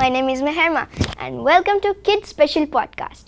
My name is Meherma and welcome to Kids Special Podcast.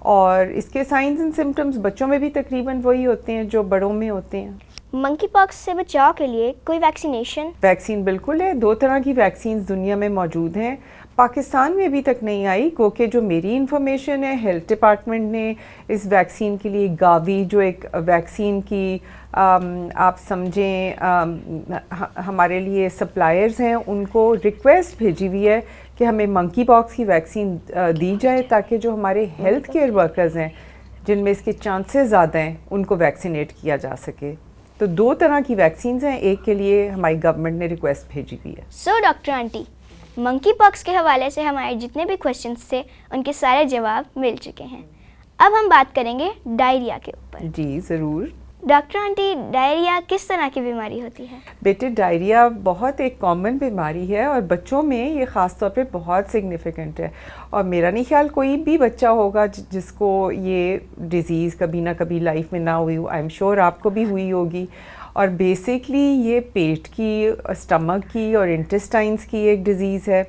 اور اس کے signs and symptoms بچوں میں بھی تقریباً وہی ہوتے ہیں جو بڑوں میں ہوتے ہیں. منکی پاکس سے بچاؤ کے لیے کوئی ویکسین بالکل ہے. 2 طرح کی ویکسینز دنیا میں موجود ہیں. پاکستان میں ابھی تک نہیں آئی کیونکہ جو میری انفارمیشن ہے ہیلتھ ڈپارٹمنٹ نے اس ویکسین کے لیے گاوی جو ایک ویکسین کی آپ سمجھیں ہمارے لیے سپلائرز ہیں ان کو ریکویسٹ بھیجی ہوئی ہے کہ ہمیں منکی پاکس کی ویکسین دی جائے تاکہ جو ہمارے ہیلتھ کیئر ورکرز ہیں جن میں اس کے چانسز زیادہ ہیں ان کو ویکسینیٹ کیا جا سکے. تو 2 طرح کی ویکسینز ہیں. ایک کے لیے ہماری گورنمنٹ نے ریکویسٹ بھیجی ہوئی ہے. سو ڈاکٹر آنٹی منکی پاکس کے حوالے سے ہمارے جتنے بھی کویشچنس تھے ان کے سارے جواب مل چکے ہیں. اب ہم بات کریں گے ڈائریا کے اوپر. جی ضرور. ڈاکٹر آنٹی ڈائریا کس طرح کی بیماری ہوتی ہے؟ بیٹے ڈائریا بہت ایک کامن بیماری ہے اور بچوں میں یہ خاص طور پہ بہت سگنیفیکنٹ ہے. اور میرا نہیں خیال کوئی بھی بچہ ہوگا جس کو یہ ڈیزیز کبھی نہ کبھی لائف میں نہ ہوئی ہو. آئی ایم شیور آپ کو بھی ہوئی ہوگی. اور بیسکلی یہ پیٹ کی اسٹمک کی اور انٹسٹائنس کی ایک ڈیزیز ہے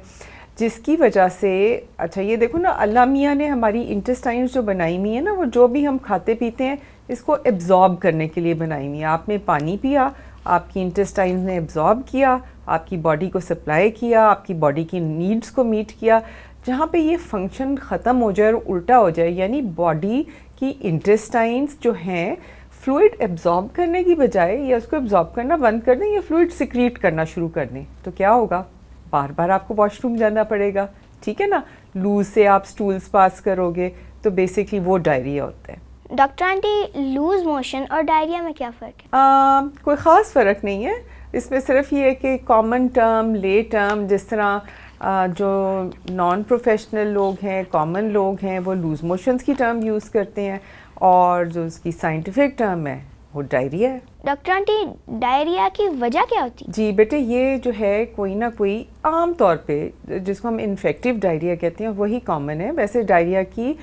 جس کی وجہ سے اچھا یہ دیکھو نا اللہ میاں نے ہماری انٹسٹائنس جو بنائی ہوئی ہیں نا وہ جو بھی ہم کھاتے پیتے ہیں اس کو ایبزارب کرنے کے لیے بنائی ہوئی ہیں. آپ نے پانی پیا آپ کی انٹسٹائنس نے ایبزارب کیا آپ کی باڈی کو سپلائی کیا آپ کی باڈی کی نیڈس کو میٹ کیا. جہاں پہ یہ فنکشن ختم ہو جائے اور الٹا ہو جائے یعنی باڈی کی انٹسٹائنس جو ہیں فلوئڈ ایبزارب کرنے کی بجائے یا اس کو ایبزارب کرنا بند کر دیں یا فلوئڈ سیکریٹ کرنا شروع کر دیں تو کیا ہوگا؟ بار بار آپ کو واش روم جانا پڑے گا. ٹھیک ہے نا. لوز سے آپ سٹولز پاس کرو گے تو بیسکلی وہ ڈائریا ہوتا ہے. ڈاکٹر آنٹی لوز موشن اور ڈائریا میں کیا فرق ہے؟ کوئی خاص فرق نہیں ہے. اس میں صرف یہ ہے کہ کامن ٹرم لے ٹرم جس طرح جو نان پروفیشنل لوگ ہیں کامن لوگ ہیں وہ لوز موشنز کی ٹرم یوز کرتے ہیں اور جو اس کی سائنٹیفک ٹرم ہے وہ ڈائریا ہے. ڈاکٹر آنٹی ڈائریا کی وجہ کیا ہوتی؟ جی بیٹے یہ جو ہے کوئی نہ کوئی عام طور پہ جس کو ہم انفیکٹیو ڈائریا کہتے ہیں وہی کامن ہے. ویسے ڈائریا کی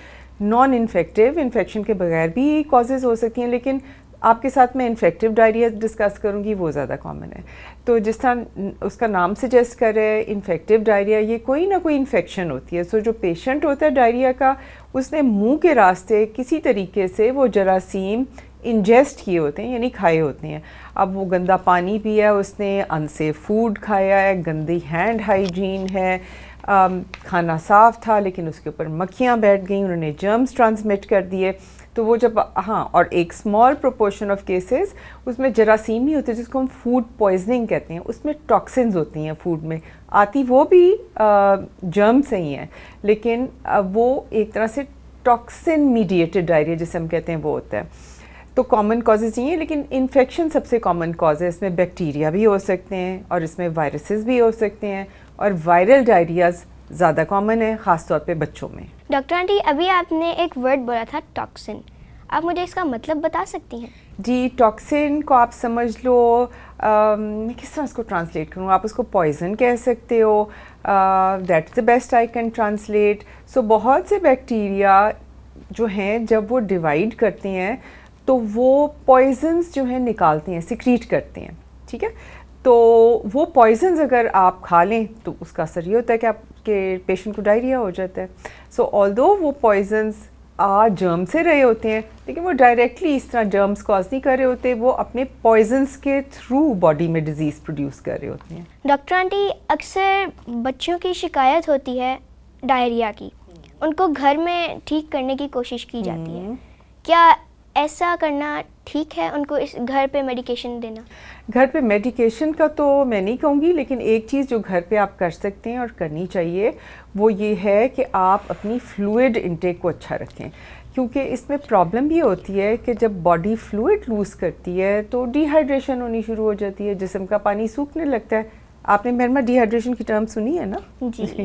نان انفیکٹیو انفیکشن کے بغیر بھی کازز ہو سکتی ہیں لیکن آپ کے ساتھ میں انفیکٹیو ڈائریا ڈسکس کروں گی وہ زیادہ کامن ہے. تو جس طرح اس کا نام سجیسٹ کر رہے ہیں انفیکٹیو ڈائریا یہ کوئی نہ کوئی انفیکشن ہوتی ہے. سو جو پیشنٹ ہوتا ہے ڈائریا کا اس نے منہ کے راستے کسی طریقے سے وہ جراثیم انجیسٹ کیے ہوتے ہیں یعنی کھائے ہوتے ہیں. اب وہ گندا پانی پیا اس نے انسیف فوڈ کھایا ہے گندی ہینڈ ہائیجین ہے کھانا صاف تھا لیکن اس کے اوپر مکھیاں بیٹھ گئیں انہوں نے جرمز ٹرانسمٹ کر دیے. تو وہ جب اور ایک اسمال پروپورشن آف کیسز اس میں جراثیم نہیں ہوتے جس کو ہم فوڈ پوائزننگ کہتے ہیں. اس میں ٹاکسنز ہوتی ہیں فوڈ میں آتی وہ بھی جرم سے ہی ہیں لیکن وہ ایک طرح سے ٹاکسن میڈیٹڈ ڈائریا جسے ہم کہتے ہیں وہ ہوتا ہے. تو کامن کازز یہ ہیں لیکن انفیکشن سب سے کامن کاز ہے. اس میں بیکٹیریا بھی ہو سکتے ہیں اور اس میں وائرسز بھی ہو سکتے ہیں اور وائرل ڈائریاز زیادہ کامن ہے خاص طور پہ بچوں میں. ڈاکٹر آنٹی ابھی آپ نے ایک ورڈ بولا تھا ٹاکسن آپ مجھے اس کا مطلب بتا سکتی ہیں؟ جی ٹاکسن کو آپ سمجھ لو میں کس طرح اس کو ٹرانسلیٹ کروں آپ اس کو پوائزن کہہ سکتے ہو that's the best I can translate. So بہت سے بیکٹیریا جو ہیں جب وہ ڈیوائڈ کرتے ہیں تو وہ پوائزنس جو ہیں نکالتے ہیں سیکریٹ کرتے ہیں. ٹھیک ہے. تو وہ پوائزنز اگر آپ کھا لیں تو اس کا اثر یہ ہوتا ہے کہ آپ کے پیشنٹ کو ڈائریا ہو جاتا ہے. سو آلدو وہ پوائزنز جرم سے رہے ہوتے ہیں لیکن وہ ڈائریکٹلی اس طرح جرمز کاز نہیں کر رہے ہوتے وہ اپنے پوائزنس کے تھرو باڈی میں ڈیزیز پروڈیوس کر رہے ہوتے ہیں. ڈاکٹر آنٹی اکثر بچوں کی شکایت ہوتی ہے ڈائریا کی ان کو گھر میں ٹھیک کرنے کی کوشش کی جاتی ہے. کیا ایسا کرنا ٹھیک ہے ان کو اس گھر پہ میڈیکیشن دینا؟ گھر پہ میڈیکیشن کا تو میں نہیں کہوں گی لیکن ایک چیز جو گھر پہ آپ کر سکتے ہیں اور کرنی چاہیے وہ یہ ہے کہ آپ اپنی فلوئڈ انٹیک کو اچھا رکھیں کیونکہ اس میں پرابلم یہ ہوتی ہے کہ جب باڈی فلوئڈ لوز کرتی ہے تو ڈی ہائیڈریشن ہونی شروع ہو جاتی ہے جسم کا پانی سوکھنے لگتا ہے. آپ نے مرما ڈی ہائیڈریشن کی ٹرم سنی ہے نا؟ جی.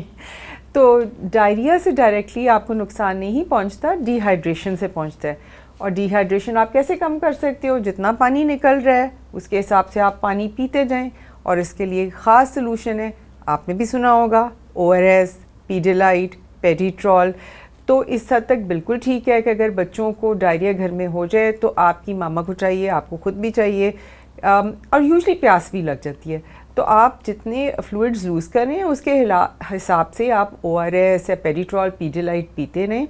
تو ڈائریا سے ڈائریکٹلی آپ کو نقصان نہیں پہنچتا ڈی ہائیڈریشن سے پہنچتا ہے. اور ڈی ہائیڈریشن آپ کیسے کم کر سکتے ہو جتنا پانی نکل رہا ہے اس کے حساب سے آپ پانی پیتے جائیں اور اس کے لیے خاص سلوشن ہے آپ نے بھی سنا ہوگا ORS پیڈیلائٹ پیڈیٹرول. تو اس حد تک بالکل ٹھیک ہے کہ اگر بچوں کو ڈائریا گھر میں ہو جائے تو آپ کی ماما کو چاہیے آپ کو خود بھی چاہیے اور یوزلی پیاس بھی لگ جاتی ہے تو آپ جتنے فلوئڈز لوز کریں اس کے حساب سے آپ ORS یا پیڈیٹرول پیڈیلائٹ پیتے رہیں.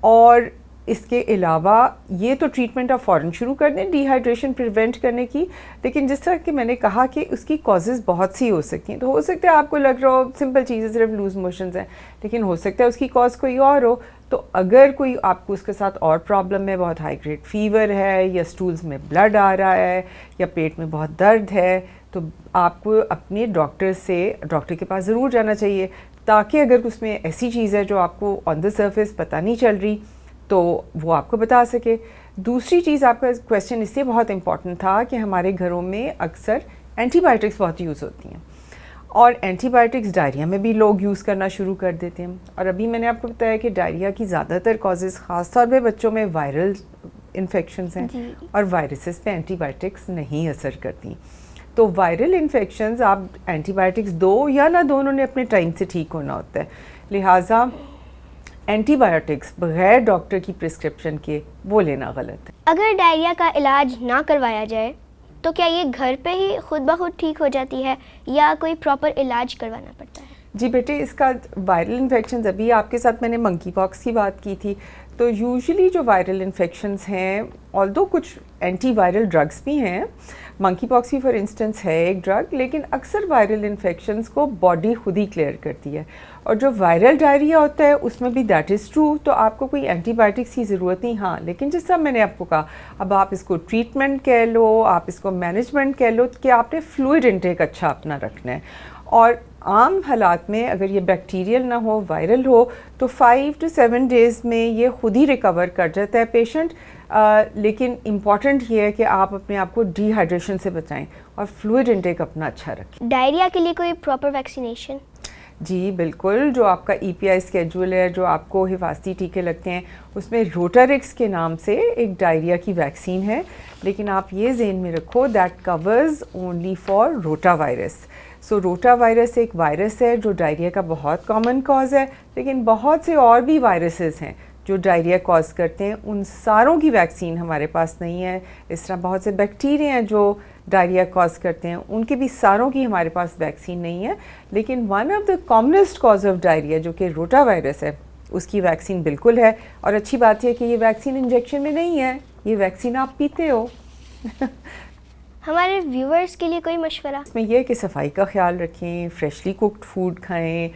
اور اس کے علاوہ یہ تو ٹریٹمنٹ آپ فوراً شروع کر دیں ڈی ہائیڈریشن پریونٹ کرنے کی. لیکن جس طرح کہ میں نے کہا کہ اس کی کازز بہت سی ہو سکتی ہیں. تو ہو سکتا ہے آپ کو لگ رہا ہو سمپل چیزیں صرف لوز موشنز ہیں, لیکن ہو سکتا ہے اس کی کاز کوئی اور ہو. تو اگر کوئی آپ کو اس کے ساتھ اور پرابلم ہے, بہت ہائی گریڈ فیور ہے, یا اسٹولز میں بلڈ آ رہا ہے, یا پیٹ میں بہت درد ہے, تو آپ کو اپنے ڈاکٹر کے پاس ضرور جانا چاہیے, تاکہ اگر اس میں ایسی چیز ہے جو آپ کو آن دا سرفیس پتہ نہیں چل رہی تو وہ آپ کو بتا سکے. دوسری چیز, آپ کا کویشچن اس لیے بہت امپورٹنٹ تھا کہ ہمارے گھروں میں اکثر اینٹی بایوٹکس بہت یوز ہوتی ہیں, اور اینٹی بایوٹکس ڈائریا میں بھی لوگ یوز کرنا شروع کر دیتے ہیں. اور ابھی میں نے آپ کو بتایا کہ ڈائریا کی زیادہ تر کازز خاص طور پہ بچوں میں وائرل انفیکشنز ہیں, اور وائرسز پہ اینٹی بایوٹکس نہیں اثر کرتی. تو وائرل انفیکشنز آپ اینٹی بایوٹکس دو یا نہ دو, انہوں نے اپنے ٹائم سے ٹھیک ہونا ہوتا ہے. لہٰذا اینٹی بایوٹکس بغیر ڈاکٹر کی پرسکرپشن کے وہ لینا غلط ہے. اگر ڈائریا کا علاج نہ کروایا جائے تو کیا یہ گھر پہ ہی خود بخود ٹھیک ہو جاتی ہے یا کوئی پراپر علاج کروانا پڑتا ہے؟ جی بیٹے, اس کا وائرل انفیکشنز, ابھی آپ کے ساتھ میں نے منکی پاکس کی بات کی تھی, تو یوزلی جو وائرل انفیکشنز ہیں, آلدو کچھ اینٹی وائرل ڈرگس بھی ہیں, منکی پاکس بھی فار انسٹنس ہے ایک ڈرگ, لیکن اکثر وائرل انفیکشنز کو باڈی خود ہی کلیئر کرتی ہے. اور جو وائرل ڈائریا ہوتا ہے اس میں بھی دیٹ از ٹرو, تو آپ کو کوئی اینٹی بایوٹکس کی ضرورت نہیں. ہاں, لیکن جس طرح میں نے آپ کو کہا, اب آپ اس کو ٹریٹمنٹ کہہ لو, آپ اس کو مینجمنٹ کہہ لو, کہ آپ نے فلوئڈ انٹیک اچھا اپنا رکھنا ہے. اور عام حالات میں اگر یہ بیکٹیریل نہ ہو, وائرل ہو, تو 5 to 7 days میں یہ خود ہی ریکور کر جاتا ہے پیشنٹ. لیکن امپورٹنٹ یہ ہے کہ آپ اپنے آپ کو ڈی ہائیڈریشن سے بچائیں اور فلوئڈ انٹیک اپنا اچھا رکھیں. ڈائریا کے لیے کوئی پراپر ویکسینیشن؟ جی بالکل, جو آپ کا EPI اسکیجول ہے, جو آپ کو حفاظتی ٹیکے لگتے ہیں, اس میں روٹاریکس کے نام سے ایک ڈائریا کی ویکسین ہے. لیکن آپ یہ ذہن میں رکھو that covers only for rotavirus. So rotavirus ایک وائرس ہے جو ڈائریا کا بہت کامن کاز ہے, لیکن بہت سے اور بھی وائرسز ہیں جو ڈائریا کاز کرتے ہیں. ان ساروں کی ویکسین ہمارے پاس نہیں ہے. اس طرح بہت سے بیکٹیریا ہیں جو ڈائریا کاز کرتے ہیں, ان کی بھی ساروں کی ہمارے پاس ویکسین نہیں ہے. لیکن one of the commonest cause of diarrhoea جو کہ روٹا وائرس ہے, اس کی ویکسین بالکل ہے. اور اچھی بات یہ ہے کہ یہ ویکسین انجیکشن میں نہیں ہے, یہ ویکسین آپ پیتے ہو. ہمارے ویورز کے لیے کوئی مشورہ؟ اس میں یہ ہے کہ صفائی کا خیال رکھیں, فریشلی کوکڈ فوڈ کھائیں,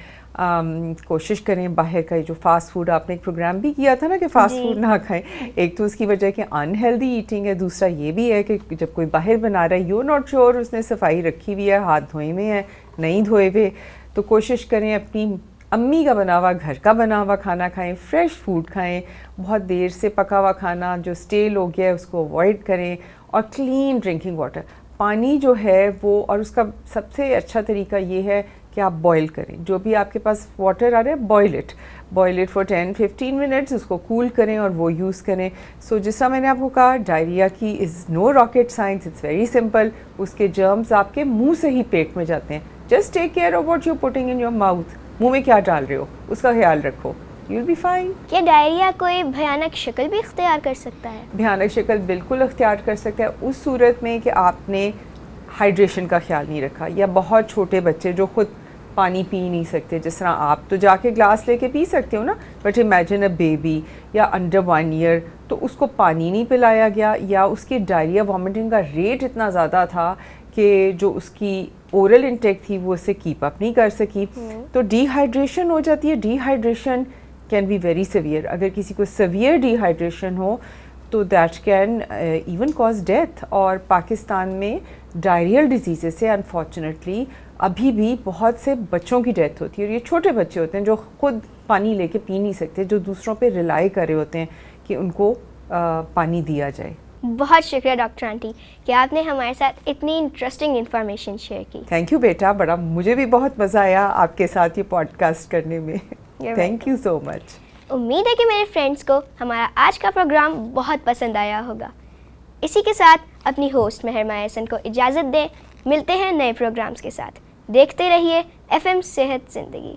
کوشش کریں باہر کا جو فاسٹ فوڈ, آپ نے ایک پروگرام بھی کیا تھا نا کہ فاسٹ فوڈ نہ کھائیں. ایک تو اس کی وجہ کہ انہیلدی ایٹنگ ہے, دوسرا یہ بھی ہے کہ جب کوئی باہر بنا رہا ہے, یو ناٹ شیور اس نے صفائی رکھی ہوئی ہے, ہاتھ دھوئے ہوئے ہیں, نہیں دھوئے ہوئے. تو کوشش کریں اپنی امی کا بنا ہوا, گھر کا بنا ہوا کھانا کھائیں, فریش فوڈ کھائیں. بہت دیر سے پکا ہوا کھانا جو اسٹیل ہو گیا ہے اس کو اوائڈ کریں. اور کلین ڈرنکنگ واٹر, پانی جو ہے وہ, اور اس کا سب سے اچھا طریقہ یہ ہے کہ آپ بوائل کریں. جو بھی آپ کے پاس واٹر آ رہا ہے, بوائل اٹ فار 10-15 منٹس, اس کو کول کریں اور وہ یوز کریں. سو جس طرح میں نے آپ کو کہا, ڈائریا کی is no rocket science, it's very simple. اس کے جرمز آپ کے منہ سے ہی پیٹ میں جاتے ہیں. Just take care of what you putting in your mouth, منہ میں کیا ڈال رہے ہو اس کا خیال رکھو, یو ول بی فائن. کیا ڈائریا کوئی بھیانک شکل بھی اختیار کر سکتا ہے؟ بھیانک شکل بالکل اختیار کر سکتا ہے, اس صورت میں کہ آپ نے ہائیڈریشن کا خیال نہیں رکھا, یا بہت چھوٹے بچے جو خود پانی پی نہیں سکتے. جس طرح آپ تو جا کے گلاس لے کے پی سکتے ہو نا, بٹ امیجن اے بیبی یا انڈر 1 year, تو اس کو پانی نہیں پلایا گیا, یا اس کی ڈائریا وامٹنگ کا ریٹ اتنا زیادہ تھا کہ جو اس کی اورل انٹیک تھی وہ اسے کیپ اپ نہیں کر سکی, تو ڈی ہائیڈریشن ہو جاتی ہے. Dehydration can be very severe. اگر کسی کو سیویئر ڈی ہائیڈریشن ہو تو that can even cause death. اور پاکستان میں ڈائریل ڈیزیزز سے انفارچونیٹلی ابھی بھی بہت سے بچوں کی ڈیتھ ہوتی ہے, اور یہ چھوٹے بچے ہوتے ہیں جو خود پانی لے کے پی نہیں سکتے, جو دوسروں پہ ریلائی کر رہے ہوتے ہیں کہ ان کو پانی دیا جائے. بہت شکریہ ڈاکٹر آنٹی کہ آپ نے ہمارے ساتھ اتنی انٹرسٹنگ انفارمیشن شیئر کی. تھینک یو بیٹا, بڑا مجھے بھی بہت مزہ آیا آپ کے ساتھ یہ پوڈ کاسٹ کرنے میں. تھینک یو سو مچ. امید ہے کہ میرے فرینڈس کو ہمارا آج کا پروگرام بہت پسند آیا ہوگا. اسی کے ساتھ اپنی ہوسٹ مہر مایا احسن کو اجازت دیں. ملتے ہیں نئے پروگرامز کے ساتھ. دیکھتے رہیے FM صحت زندگی.